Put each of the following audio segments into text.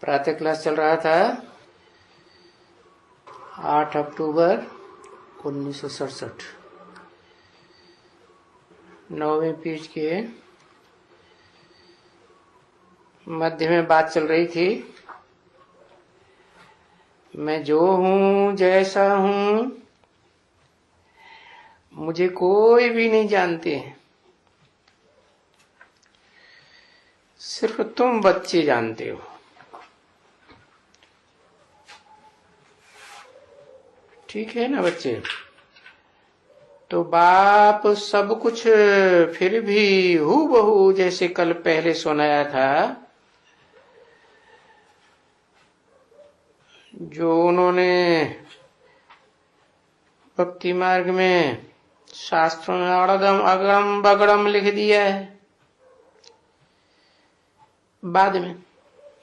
प्रातः क्लास चल रहा था 8 अक्टूबर 1967। 9वें पेज के मध्य में बात चल रही थी। मैं जो हूं, जैसा हूं, मुझे कोई भी नहीं जानते, सिर्फ तुम बच्चे जानते हो। ठीक है ना बच्चे? तो बाप सब कुछ फिर भी हूबहू जैसे कल पहले सुनाया था, जो उन्होंने भक्ति मार्ग में शास्त्रों में अड़गम अगड़म बगड़म लिख दिया है। बाद में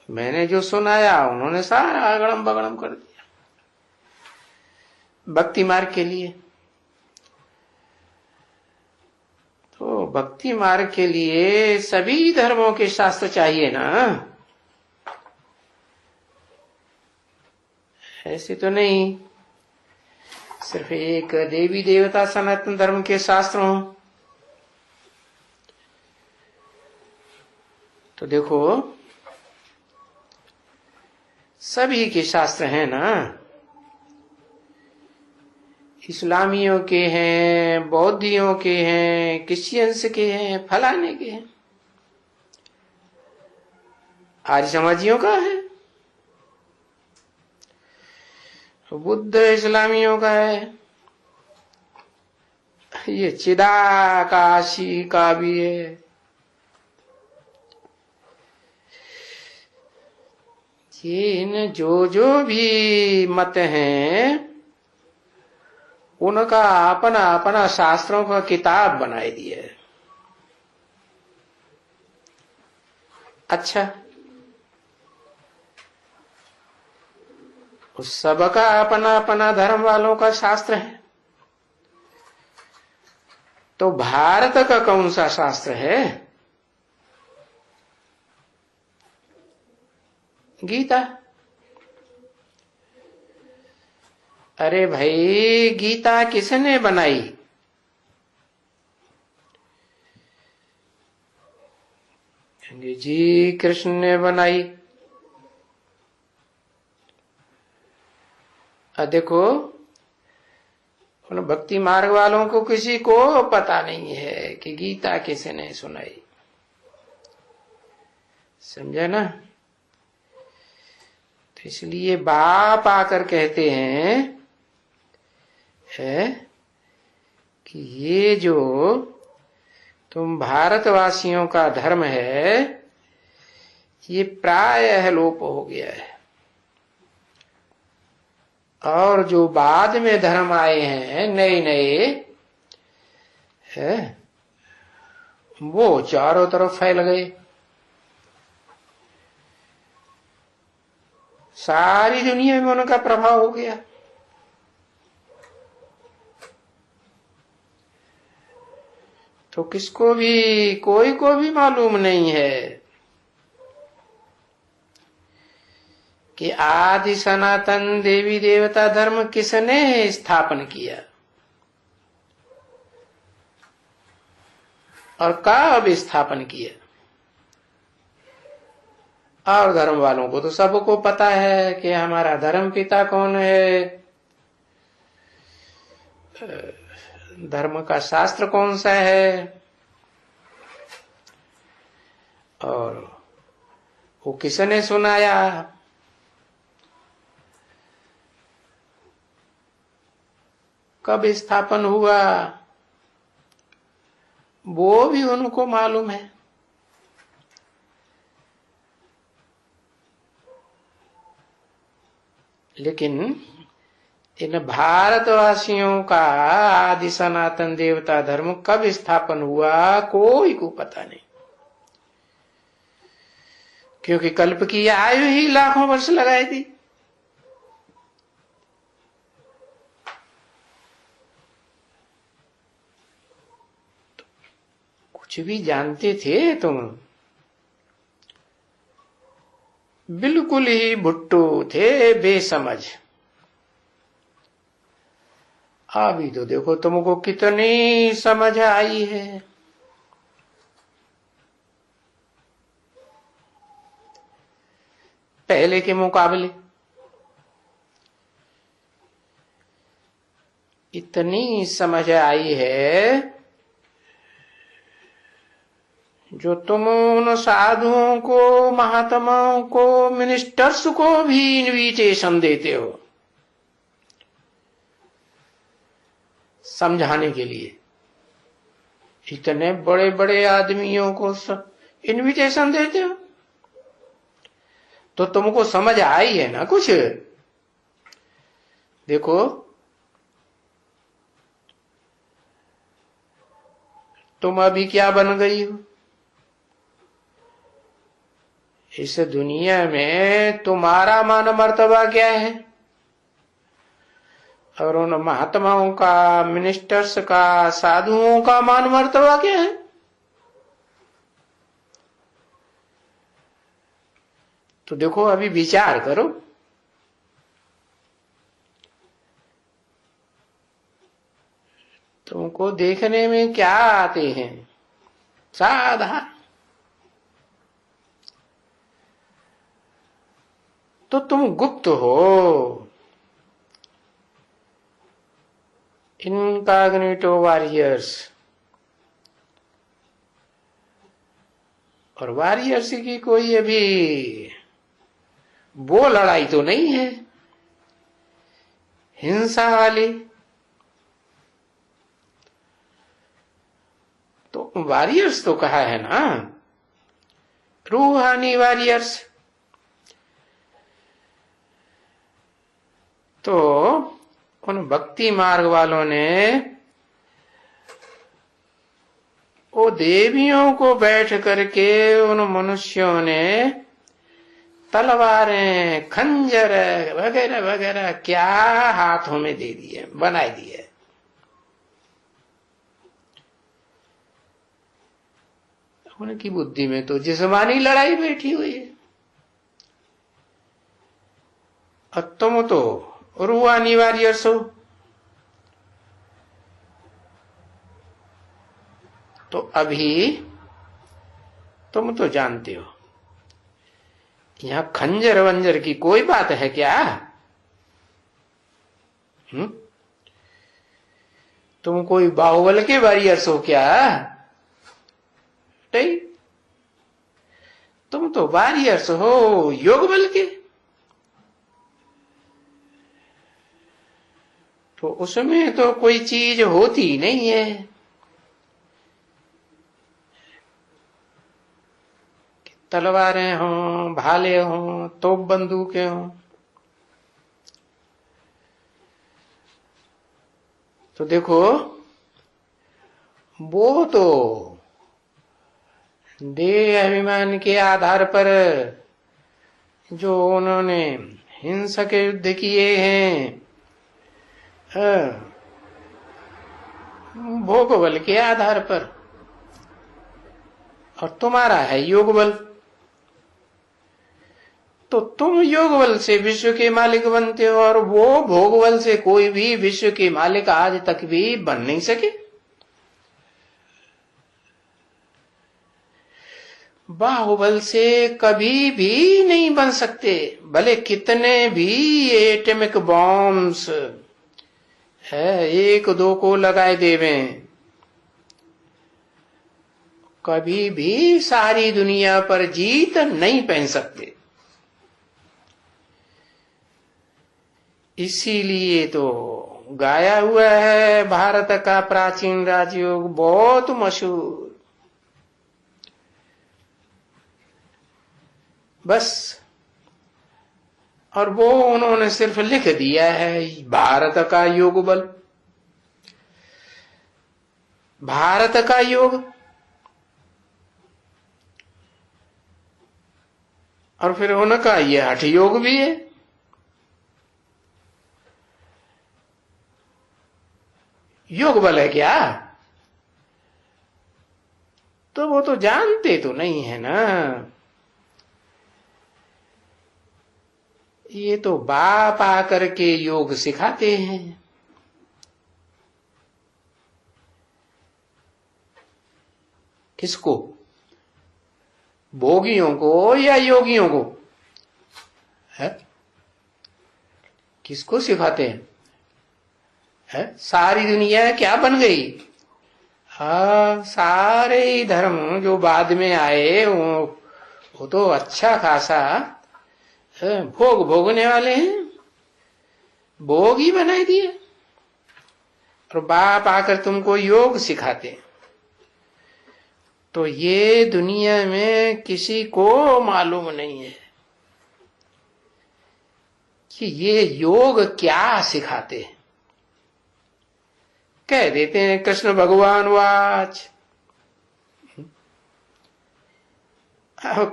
मैंने जो सुनाया उन्होंने सारा अगड़म बगड़म कर दिया भक्ति मार्ग के लिए। तो भक्ति मार्ग के लिए सभी धर्मों के शास्त्र चाहिए ना, ऐसे तो नहीं सिर्फ एक देवी देवता सनातन धर्म के शास्त्र हों। तो देखो सभी के शास्त्र हैं ना, इस्लामियों के हैं, बौद्धियों के हैं, क्रिश्चियंस के हैं, फलाने के हैं, आर्य समाजियों का है, बुद्ध इस्लामियों का है, ये चिदाकाशी का भी है। ये जो भी मत हैं उनका अपना अपना शास्त्रों का किताब बनाई दी है। अच्छा, उस सबका अपना अपना धर्म वालों का शास्त्र है। तो भारत का कौन सा शास्त्र है? गीता। अरे भाई, गीता किसने बनाई? जी कृष्ण ने बनाई। देखो उन भक्ति मार्ग वालों को किसी को पता नहीं है कि गीता किसने सुनाई। समझा ना? तो इसलिए बाप आकर कहते हैं है कि ये जो तुम भारतवासियों का धर्म है ये प्रायः लोप हो गया है, और जो बाद में धर्म आए हैं नए नए है वो चारों तरफ फैल गए। सारी दुनिया में उनका प्रभाव हो गया। तो किसको भी कोई को भी मालूम नहीं है कि आदि सनातन देवी देवता धर्म किसने स्थापन किया और कब स्थापन किया। और धर्म वालों को तो सबको पता है कि हमारा धर्म पिता कौन है, धर्म का शास्त्र कौन सा है, और वो किसने सुनाया। कब स्थापन हुआ वो भी उनको मालूम है। लेकिन इन भारतवासियों का आदि सनातन देवता धर्म कब स्थापन हुआ कोई को पता नहीं, क्योंकि कल्प की आयु ही लाखों वर्ष लगाई थी। कुछ भी जानते थे तुम? बिल्कुल ही भुट्टू थे, बेसमझ। अभी तो देखो तुमको कितनी समझ आई है। पहले के मुकाबले इतनी समझ आई है जो तुम उन साधुओं को, महात्माओं को, मिनिस्टर्स को भी इनविटेशन देते हो समझाने के लिए। इतने बड़े बड़े आदमियों को इनविटेशन देते हो तो तुमको समझ आई है ना कुछ। देखो तुम अभी क्या बन गई हो इस दुनिया में, तुम्हारा मान मर्तबा क्या है और उन महात्माओं का, मिनिस्टर्स का, साधुओं का मान मर्तबा क्या है। तो देखो अभी विचार करो। तुमको देखने में क्या आते हैं, साधारण, तो तुम गुप्त हो, इनकॉग्निटो वॉरियर्स। और वॉरियर्स की कोई अभी वो लड़ाई तो नहीं है हिंसा वाली। तो वॉरियर्स तो कहा है ना, रूहानी वॉरियर्स। तो उन भक्ति मार्ग वालों ने वो देवियों को बैठ करके उन मनुष्यों ने तलवारें, खंजर वगैरह वगैरह क्या हाथों में दे दिए, बना दिए। उनकी बुद्धि में तो जिस्मानी लड़ाई बैठी हुई है और तुम तो रूहानी वॉरियर्स हो। तो अभी तुम तो जानते हो यहां खंजर वंजर की कोई बात है क्या। तुम कोई बाहुबल के वॉरियर्स हो क्या। नहीं, तुम तो वॉरियर्स हो योग बल के। तो उसमें तो कोई चीज होती नहीं है कि तलवारें हों, भाले हों, तोप बंदूकें हों। तो देखो वो तो देह अभिमान के आधार पर जो उन्होंने हिंसक युद्ध किए हैं, भोग बल के आधार पर, और तुम्हारा है योग बल। तो तुम योग बल से विश्व के मालिक बनते हो और वो भोग बल से कोई भी विश्व के मालिक आज तक भी बन नहीं सके। बाहुबल से कभी भी नहीं बन सकते, भले कितने भी एटॉमिक बॉम्ब्स है एक दो को लगाए देवे, कभी भी सारी दुनिया पर जीत नहीं पहन सकते। इसीलिए तो गाया हुआ है भारत का प्राचीन राजयोग, बहुत मशहूर। बस, और वो उन्होंने सिर्फ लिख दिया है भारत का योग बल, भारत का योग। और फिर उनका ये हठ योग भी है। योग बल है क्या। तो वो तो जानते तो नहीं है ना। ये तो बाप आकर के योग सिखाते हैं। किसको? भोगियों को या योगियों को? है किसको सिखाते हैं? है सारी दुनिया क्या बन गई? हाँ, सारे ही धर्म जो बाद में आए वो तो अच्छा खासा भोग भोगने वाले हैं, भोग ही बनाए दिए। और बाप आकर तुमको योग सिखाते हैं। तो ये दुनिया में किसी को मालूम नहीं है कि ये योग क्या सिखाते हैं। कह देते हैं कृष्ण भगवान वाच।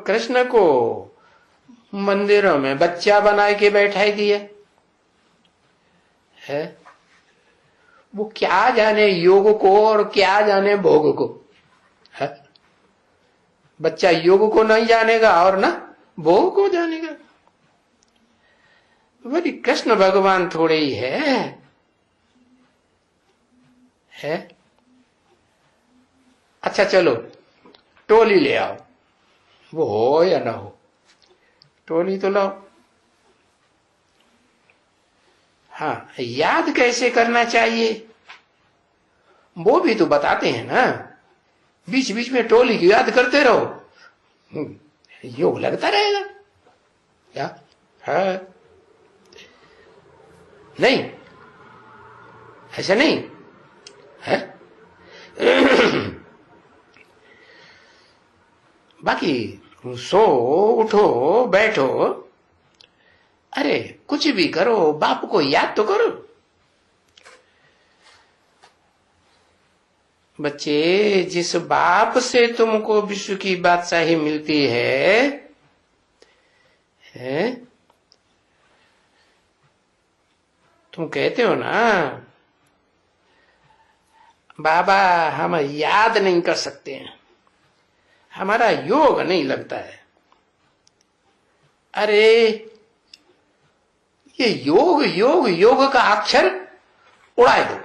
कृष्ण को मंदिरों में बच्चा बना के बैठाई दिया है। वो क्या जाने योग को और क्या जाने भोग को है। बच्चा योग को नहीं जानेगा और ना भोग को जानेगा। बोली कृष्ण भगवान थोड़े ही है। अच्छा चलो टोली ले आओ, वो हो या ना हो, टोली तो लाओ। हाँ, याद कैसे करना चाहिए वो भी तो बताते हैं ना। बीच बीच में टोली की याद करते रहो, योग लगता रहेगा क्या? है नहीं, ऐसा नहीं है। बाकी सो उठो बैठो, अरे कुछ भी करो, बाप को याद तो करो। बच्चे, जिस बाप से तुमको विश्व की बादशाही मिलती है, तुम कहते हो ना बाबा हम याद नहीं कर सकते हैं, हमारा योग नहीं लगता है। अरे ये योग योग योग का अक्षर उड़ा दो।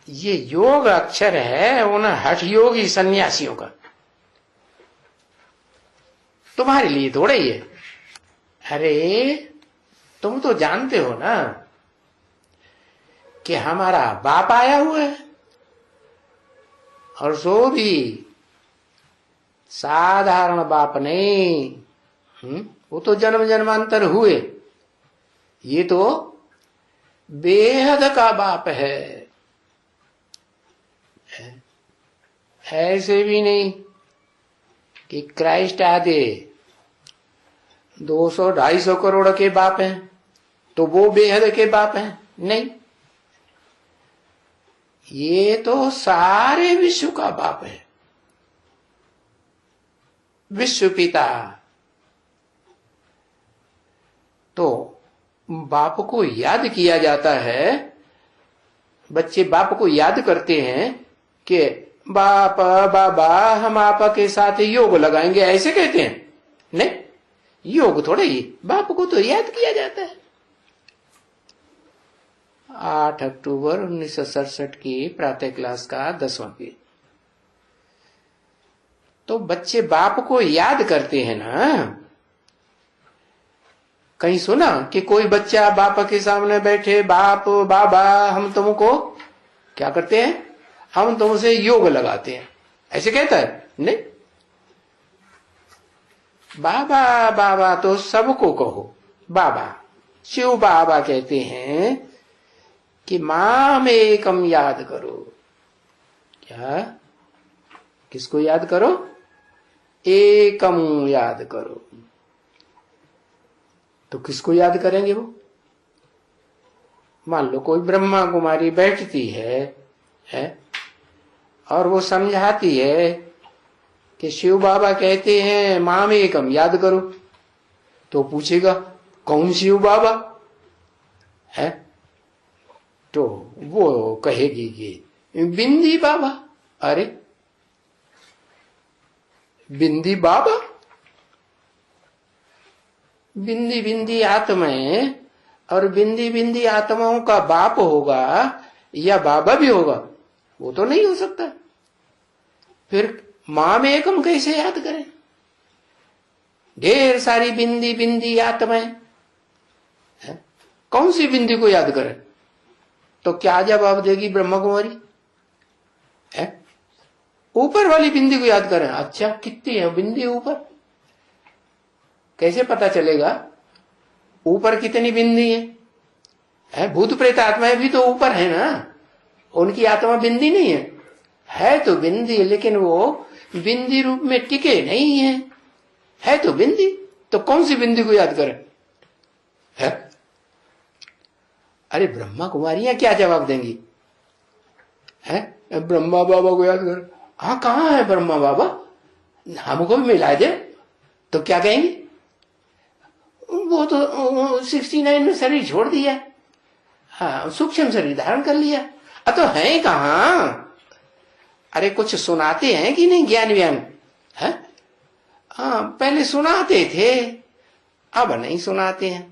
ये योग अक्षर है उन हठ योगी सन्यासियों का, तुम्हारे लिए थोड़ा ही है। अरे तुम तो जानते हो ना कि हमारा बाप आया हुआ है, और सो भी साधारण बाप नहीं। वो तो जन्म जन्मांतर हुए, ये तो बेहद का बाप है। ऐसे भी नहीं कि क्राइस्ट आदि 200-250 करोड़ के बाप हैं तो वो बेहद के बाप हैं, नहीं। ये तो सारे विश्व का बाप है, विश्व पिता। तो बाप को याद किया जाता है, बच्चे बाप को याद करते हैं कि बाप बाबा हम आपा के साथ योग लगाएंगे, ऐसे कहते हैं। नहीं, योग थोड़े ही, बाप को तो याद किया जाता है। 8 अक्टूबर 1967 की प्रातः क्लास का 10वां पीरियड। तो बच्चे बाप को याद करते हैं ना। कहीं सुना कि कोई बच्चा बाप के सामने बैठे, बाप बाबा हम तुमको क्या करते हैं, हम तुमसे योग लगाते हैं, ऐसे कहता है? नहीं। बाबा बाबा तो सबको कहो। बाबा शिव बाबा कहते हैं कि माम एकम याद करो। क्या? किसको याद करो? एकम याद करो। तो किसको याद करेंगे वो? मान लो कोई ब्रह्मा कुमारी बैठती है और वो समझाती है कि शिव बाबा कहते हैं माम एकम याद करो, तो पूछेगा कौन शिव बाबा है? तो वो कहेगी कि बिंदी बाबा। अरे बिंदी बाबा? बिंदी बिंदी आत्मा है, और बिंदी बिंदी आत्माओं का बाप होगा या बाबा भी होगा, वो तो नहीं हो सकता। फिर माम एकम कैसे याद करें? ढेर सारी बिंदी बिंदी आत्माएं, कौन सी बिंदी को याद करें? तो क्या जवाब देगी ब्रह्मा कुमारी? ऊपर वाली बिंदी को याद करें। अच्छा, कितनी है बिंदी ऊपर? कैसे पता चलेगा ऊपर कितनी बिंदी है? भूत प्रेत आत्माएं भी तो ऊपर है ना, उनकी आत्मा बिंदी नहीं है तो बिंदी, लेकिन वो बिंदी रूप में टिके नहीं है तो बिंदी। तो कौन सी बिंदी को याद करें? है? अरे ब्रह्मा कुमारियां क्या जवाब देंगी? है ब्रह्मा बाबा को याद करें। हाँ, कहाँ है ब्रह्मा बाबा, हमको भी मिला दे। तो क्या कहेंगे? वो तो 69 में शरीर छोड़ दिया, हाँ, सूक्ष्म शरीर धारण कर लिया। तो है कहाँ? अरे कुछ सुनाते हैं कि नहीं ज्ञान व्यान? है? हाँ, पहले सुनाते थे, अब नहीं सुनाते हैं।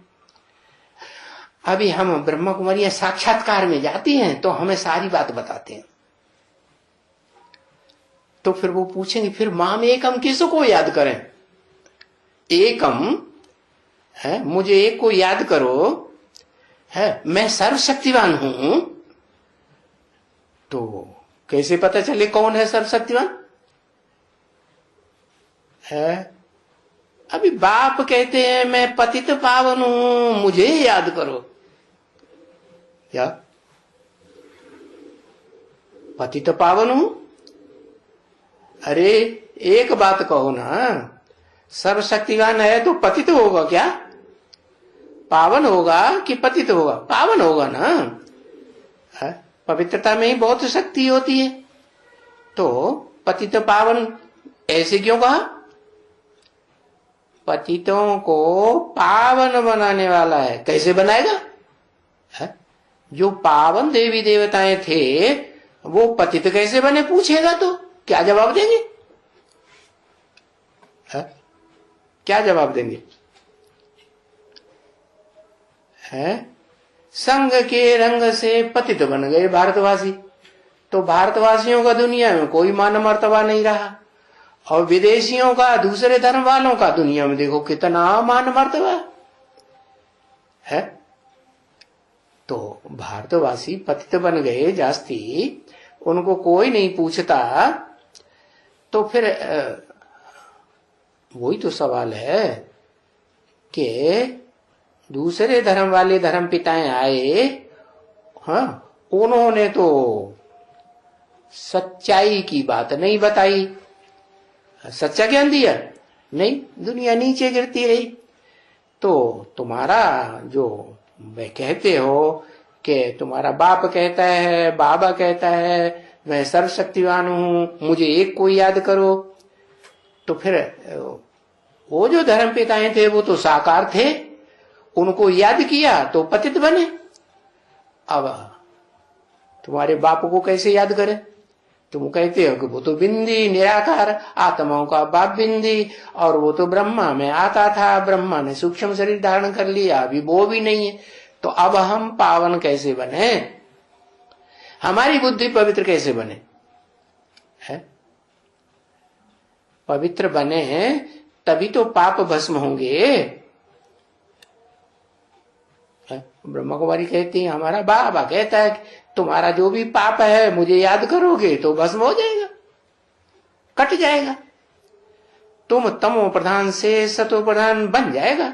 अभी हम ब्रह्मा कुमारियां साक्षात्कार में जाती हैं तो हमें सारी बात बताते हैं। तो फिर वो पूछेंगे, फिर माम एकम किसको याद करें? एकम है, मुझे एक को याद करो, है, मैं सर्वशक्तिवान हूं। तो कैसे पता चले कौन है सर्वशक्तिवान? है, अभी बाप कहते हैं मैं पतित पावन हूं, मुझे याद करो। क्या पतित पावन हूं? अरे एक बात कहो ना, सर्वशक्तिवान है तो पतित होगा क्या? पावन होगा कि पतित होगा? पावन होगा ना। है? पवित्रता में ही बहुत शक्ति होती है, तो पतित पावन ऐसे क्यों कहा? पतितों को पावन बनाने वाला है। कैसे बनाएगा? है? जो पावन देवी देवताएं थे वो पतित कैसे बने पूछेगा तो क्या जवाब देंगे? है? क्या जवाब देंगे? है? संग के रंग से पतित बन गए भारतवासी। तो भारतवासियों का दुनिया में कोई मान मर्तबा नहीं रहा, और विदेशियों का, दूसरे धर्म वालों का दुनिया में देखो कितना मान मर्तबा है। तो भारतवासी पतित बन गए जास्ती, उनको कोई नहीं पूछता। तो फिर वही तो सवाल है कि दूसरे धर्म वाले धर्म पिताएं आए, हाँ, उन्होंने तो सच्चाई की बात नहीं बताई, सच्चा ज्ञान दिया नहीं, दुनिया नीचे गिरती रही। तो तुम्हारा जो वे कहते हो कि तुम्हारा बाप कहता है, बाबा कहता है मैं सर्वशक्तिवान हूं, मुझे एक को याद करो, तो फिर वो जो धर्म पिताएं थे वो तो साकार थे, उनको याद किया तो पतित बने। अब तुम्हारे बाप को कैसे याद करें? तुम कहते हो कि वो तो बिंदी निराकार, आत्माओं का बाप बिंदी, और वो तो ब्रह्मा में आता था, ब्रह्मा ने सूक्ष्म शरीर धारण कर लिया, अभी वो भी नहीं है। तो अब हम पावन कैसे बने? हमारी बुद्धि पवित्र कैसे बने? है? पवित्र बने तभी तो पाप भस्म होंगे। ब्रह्मा कुमारी कहती है, हमारा बाबा कहता है तुम्हारा जो भी पाप है मुझे याद करोगे तो भस्म हो जाएगा, कट जाएगा, तुम तमो प्रधान से सतो प्रधान बन जाएगा।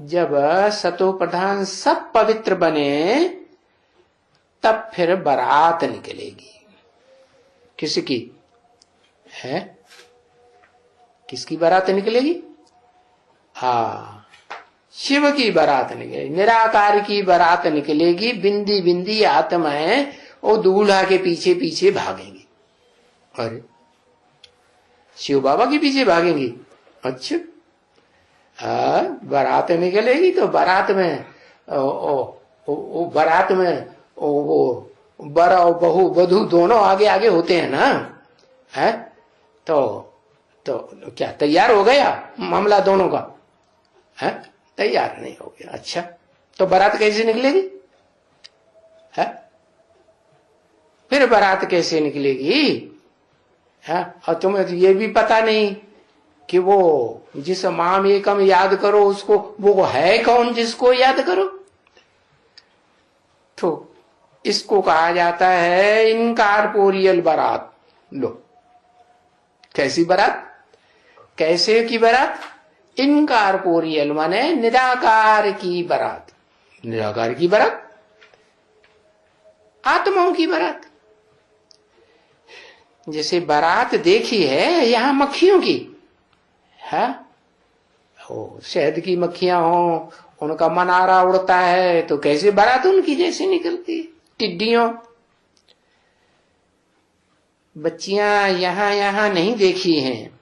जब सतो प्रधान सब पवित्र बने तब फिर बारात निकलेगी। किसकी है? किसकी बारात निकलेगी? हाँ, शिव की बारात निकलेगी, निराकार की बारात निकलेगी। बिंदी बिंदी आत्माएं वो दूल्हा के पीछे पीछे भागेंगी। अरे शिव बाबा के पीछे भागेंगी? अच्छा, बारात निकलेगी तो बारात में बारात में वो बर और बहू वधू दोनों आगे आगे होते हैं ना, है? तो तो क्या तैयार हो गया मामला दोनों का? है तैयार नहीं हो गया। अच्छा, तो बारात कैसे निकलेगी? है फिर बारात कैसे निकलेगी? है और तुम्हें तो ये भी पता नहीं कि वो जिस माम एकम याद करो उसको, वो है कौन जिसको याद करो? तो इसको कहा जाता है इनकारपोरियल बारात। लो, कैसी बारात? कैसे की बारात? इनकारपोरियल माने निराकार की बारात। निराकार की बारात, आत्माओं की बारात। जैसे बारात देखी है यहां मक्खियों की, है शहद की मक्खियां हो, उनका मनारा उड़ता है, तो कैसे बारात उनकी जैसी निकलती है। टिड्डियों, बच्चियां यहां नहीं देखी हैं,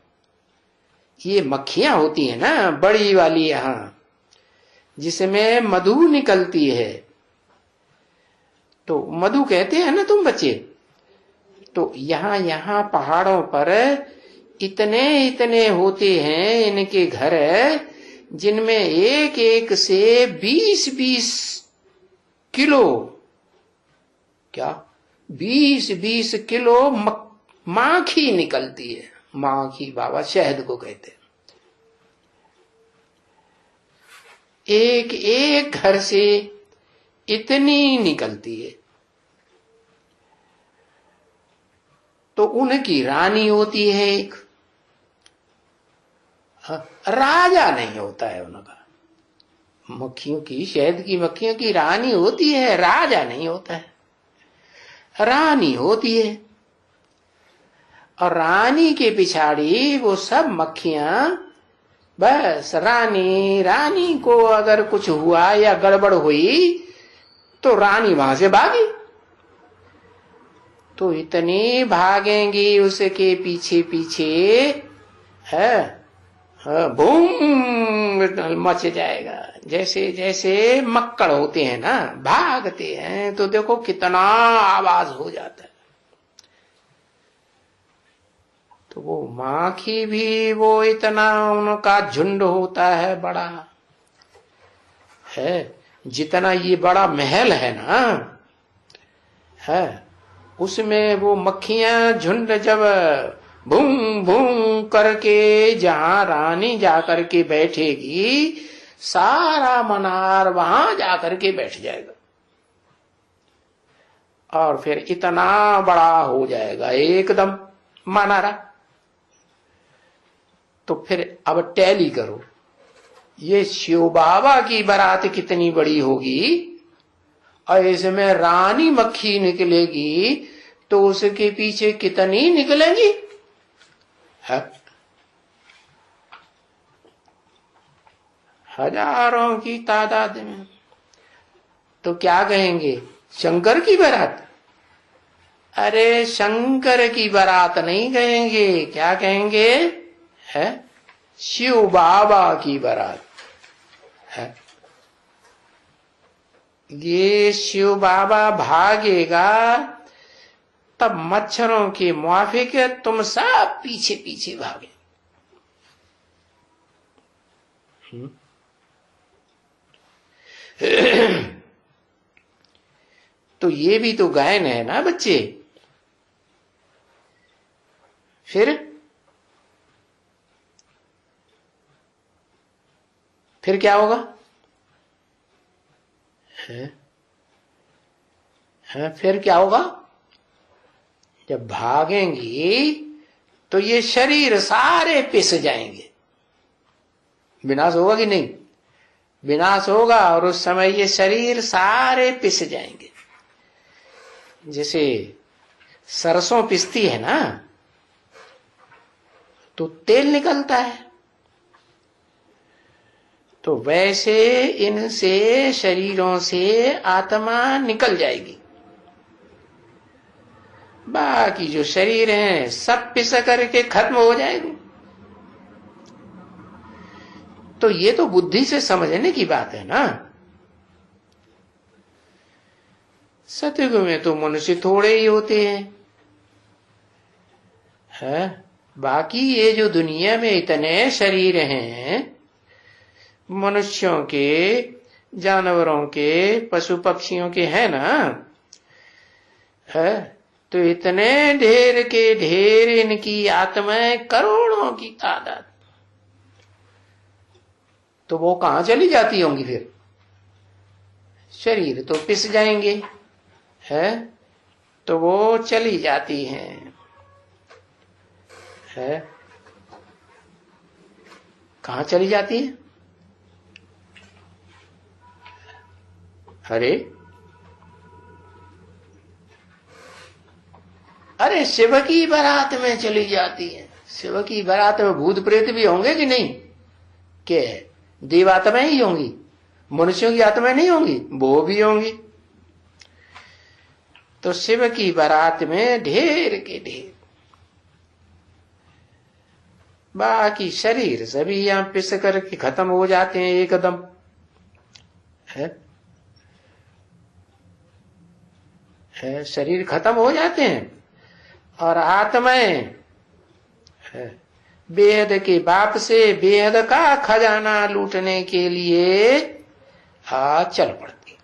ये मक्खियां होती है ना बड़ी वाली यहां, जिसमें मधु निकलती है। तो मधु कहते हैं ना तुम बच्चे। तो यहां पहाड़ों पर इतने इतने होते हैं इनके घर, जिनमें एक एक से 20-20 किलो, क्या 20-20 किलो माखी निकलती है। माखी बाबा शहद को कहते हैं। एक एक घर से इतनी निकलती है। तो उनकी रानी होती है एक, राजा नहीं होता है उनका। मक्खियों की, शहद की मक्खियों की रानी होती है, राजा नहीं होता है। रानी होती है, और रानी के पिछाड़ी वो सब मक्खियां, बस रानी को अगर कुछ हुआ या गड़बड़ हुई तो रानी वहां से भागी। तो इतनी भागेंगी उसके पीछे पीछे, है बूम मच जाएगा। जैसे जैसे मक्कड़ होते हैं ना, भागते हैं, तो देखो कितना आवाज हो जाता है। तो वो माखी भी वो इतना उनका झुंड होता है बड़ा, है जितना ये बड़ा महल है ना, है उसमें वो मक्खियां झुंड जब भूं भूं करके जहां रानी जाकर के बैठेगी, सारा मनार वहां जाकर के बैठ जाएगा, और फिर इतना बड़ा हो जाएगा एकदम मनारा। तो फिर अब टैली करो, ये शिव बाबा की बारात कितनी बड़ी होगी, और इसमें रानी मक्खी निकलेगी तो उसके पीछे कितनी निकलेंगी? है हजारों की तादाद में। तो क्या कहेंगे? शंकर की बारात? अरे शंकर की बारात नहीं कहेंगे, क्या कहेंगे? है शिव बाबा की बारात है। ये शिव बाबा भागेगा तब मच्छरों के मुआफिक तुम सब पीछे पीछे भागे। तो ये भी तो गायन है ना बच्चे। फिर क्या होगा? फिर क्या होगा? जब भागेंगी तो ये शरीर सारे पिस जाएंगे। विनाश होगा कि नहीं? विनाश होगा, और उस समय ये शरीर सारे पिस जाएंगे। जैसे सरसों पिसती है ना, तो तेल निकलता है, तो वैसे इनसे शरीरों से आत्मा निकल जाएगी। बाकी जो शरीर हैं सब पिस करके खत्म हो जाएंगे। तो ये तो बुद्धि से समझने की बात है ना। सतयुग में तो मनुष्य थोड़े ही होते हैं, बाकी ये जो दुनिया में इतने शरीर हैं, मनुष्यों के, जानवरों के, पशु पक्षियों के, है ना, है, तो इतने ढेर के ढेर इनकी आत्माएं करोड़ों की तादाद, तो वो कहां चली जाती होंगी फिर? शरीर तो पिस जाएंगे, है, तो वो चली जाती हैं, है, कहां चली जाती है? अरे शिव की बारात में चली जाती है। शिव की बारात में भूत प्रेत भी होंगे कि नहीं? के देव आत्माएं ही होंगी, मनुष्यों की आत्माएं नहीं होंगी, वो भी होंगी। तो शिव की बारात में ढेर के ढेर, बाकी शरीर सभी यहां पिस करके खत्म हो जाते हैं एकदम, है, शरीर खत्म हो जाते हैं, और आत्माएं बेहद के बाप से बेहद का खजाना लूटने के लिए चल पड़ती।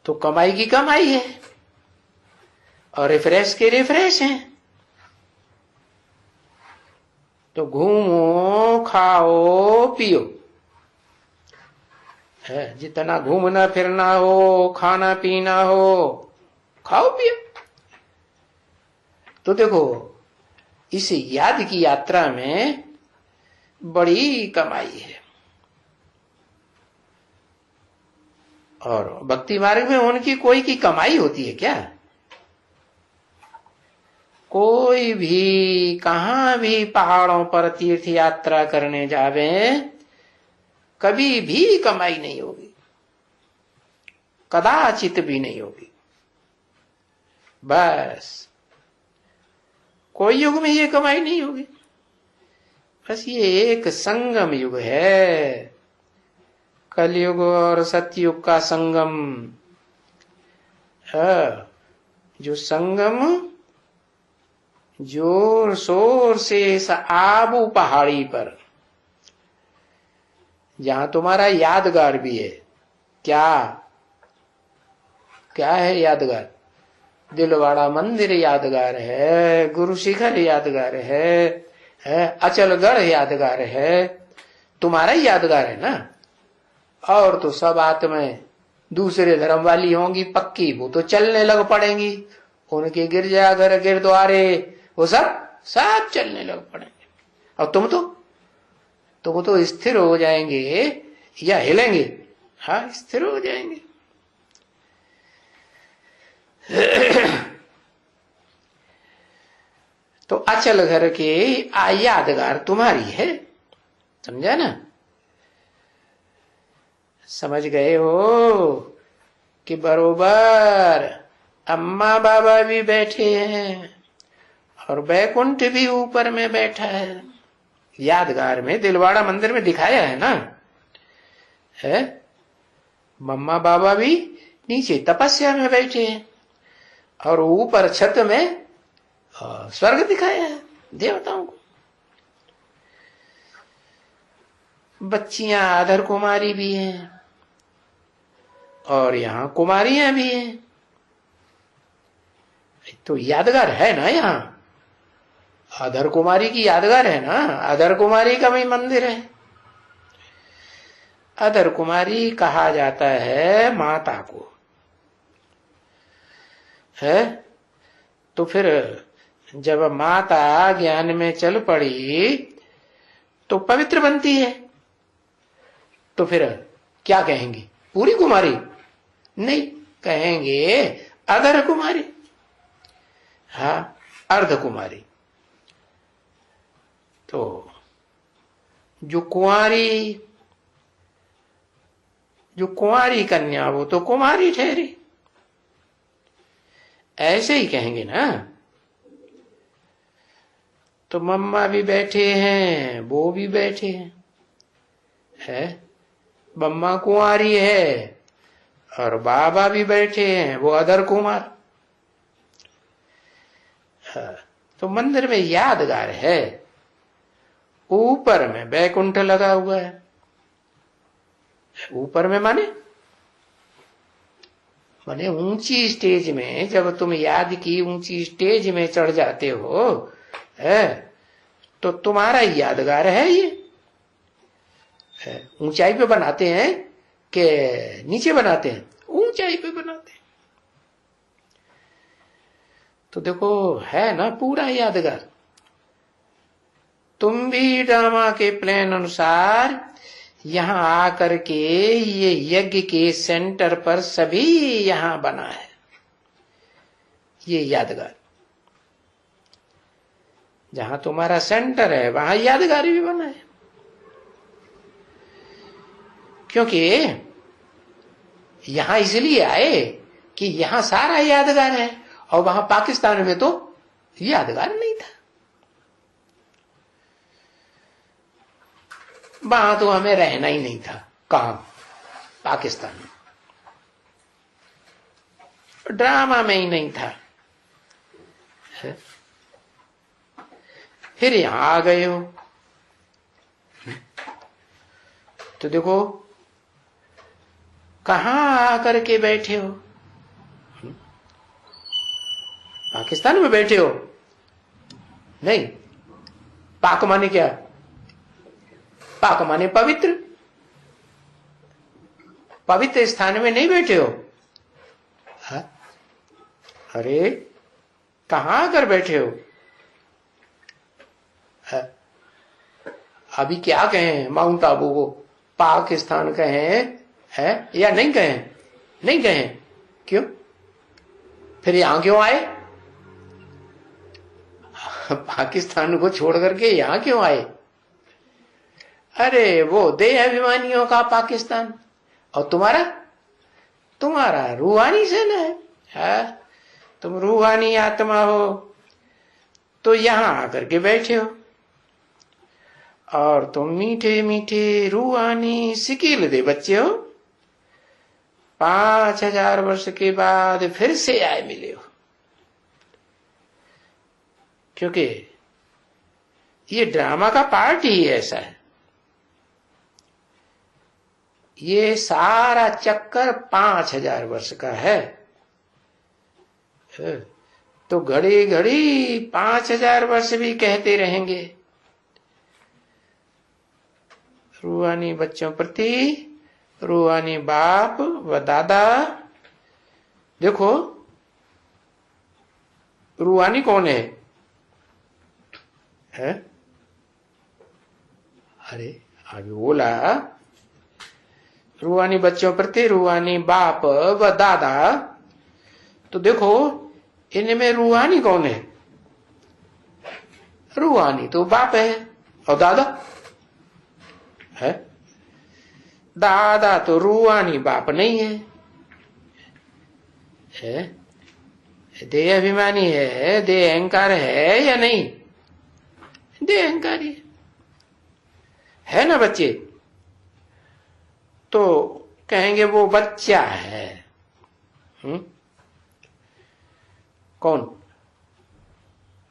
तो कमाई की कमाई है और रिफ्रेश के रिफ्रेश है। तो घूमो, खाओ, पियो, है, जितना घूमना फिरना हो, खाना पीना हो, खाओ पियो। तो देखो, इस याद की यात्रा में बड़ी कमाई है। और भक्ति मार्ग में उनकी कोई की कमाई होती है क्या? कोई भी कहां भी पहाड़ों पर तीर्थ यात्रा करने जावे, कभी भी कमाई नहीं होगी, कदाचित भी नहीं होगी। बस कोई युग में ये कमाई नहीं होगी। बस ये एक संगम युग है, कलयुग और सतयुग का संगम। जो संगम जोर शोर से इस आबू पहाड़ी पर, जहां तुम्हारा यादगार भी है। क्या क्या है यादगार? दिलवाड़ा मंदिर यादगार है, गुरु शिखर यादगार है, अचलगढ़ यादगार है, तुम्हारा ही यादगार है ना। और तो सब आत्माएं दूसरे धर्म वाली होंगी पक्की, वो तो चलने लग पड़ेंगी, उनके गिरजाघर गिरद्वारे वो सब चलने लग पड़ेंगे। और तुम तो स्थिर हो जाएंगे या हिलेंगे? हाँ, स्थिर हो जाएंगे। तो अचल घर के यादगार तुम्हारी है, समझा ना? समझ गए हो कि बरोबर अम्मा बाबा भी बैठे हैं और बैकुंठ भी ऊपर में बैठा है। यादगार में दिलवाड़ा मंदिर में दिखाया है ना, है, मम्मा बाबा भी नीचे तपस्या में बैठे हैं और ऊपर छत में स्वर्ग दिखाया है देवताओं को। बच्चियां आधर कुमारी भी हैं और यहां कुमारियां भी हैं। तो यादगार है ना, यहां आधर कुमारी की यादगार है ना। आधर कुमारी का भी मंदिर है। अधर कुमारी कहा जाता है माता को, है। तो फिर जब माता ज्ञान में चल पड़ी तो पवित्र बनती है। तो फिर क्या कहेंगी? पूरी कुमारी नहीं, कहेंगे अधर कुमारी, हाँ, अर्ध कुमारी। तो जो कुंवारी कन्या वो तो कुमारी ठहरी, ऐसे ही कहेंगे ना। तो मम्मा भी बैठे हैं, वो भी बैठे हैं, है, मम्मा कुंवारी है और बाबा भी बैठे हैं, वो अधर कुमार। हाँ, तो मंदिर में यादगार है। ऊपर में वैकुंठ लगा हुआ है। ऊपर में माने ऊंची स्टेज में, जब तुम याद की ऊंची स्टेज में चढ़ जाते हो है, तो तुम्हारा यादगार है ये। ऊंचाई पे बनाते हैं कि नीचे बनाते हैं? ऊंचाई पे बनाते हैं। तो देखो है ना पूरा यादगार। तुम भी ड्रामा के प्लान अनुसार यहां आकर के ये यज्ञ के सेंटर पर सभी यहां बना है ये यादगार। जहां तुम्हारा सेंटर है वहां यादगार भी बना है, क्योंकि यहां इसलिए आए कि यहां सारा यादगार है, और वहां पाकिस्तान में तो यादगार नहीं था। वहां तो हमें रहना ही नहीं था। कहां? पाकिस्तान में। ड्रामा में ही नहीं था। फिर यहां आ गए हो तो देखो कहां आकर के बैठे हो। पाकिस्तान में बैठे हो? नहीं। पाक माने क्या? पाक माने पवित्र। पवित्र स्थान में नहीं बैठे हो। हा? अरे कहां आकर बैठे हो? हा? अभी क्या कहें माउंट आबू को पाकिस्तान कहें है या नहीं कहें? नहीं कहें। क्यों? फिर यहां क्यों आए? पाकिस्तान को छोड़ करके यहां क्यों आए? अरे वो देह अभिमानियों का पाकिस्तान, और तुम्हारा रूहानी सेना है। तुम रूहानी आत्मा हो तो यहां आकर के बैठे हो, और तुम मीठे मीठे रूहानी सिकील दे बच्चे हो। 5000 वर्ष के बाद फिर से आए मिले हो, क्योंकि ये ड्रामा का पार्ट ही ऐसा है। ये सारा चक्कर 5000 वर्ष का है। तो घड़ी घड़ी 5000 वर्ष भी कहते रहेंगे। रूहानी बच्चों प्रति रूहानी बाप व दादा। देखो रूहानी कौन है? अरे अभी बोला रूहानी बच्चों प्रति रूहानी बाप व दादा। तो देखो इनमें रूहानी कौन है? रूहानी तो बाप है, और दादा है? दादा तो रूहानी बाप नहीं है। देह अभिमानी है, देह अहंकार है या नहीं? देह अहंकारी है ना बच्चे। तो कहेंगे वो बच्चा है। कौन?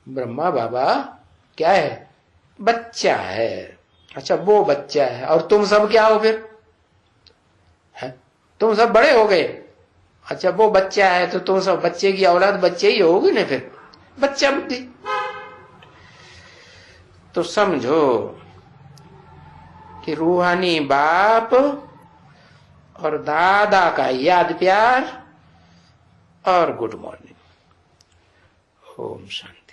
ब्रह्मा बाबा क्या है? बच्चा है। अच्छा वो बच्चा है, और तुम सब क्या हो फिर? है? तुम सब बड़े हो गए। अच्छा वो बच्चा है तो तुम सब बच्चे की औलाद बच्चे ही होगी ना, फिर बच्चा बुद्धि। तो समझो कि रूहानी बाप और दादा का याद प्यार और गुड मॉर्निंग। ओम शांति।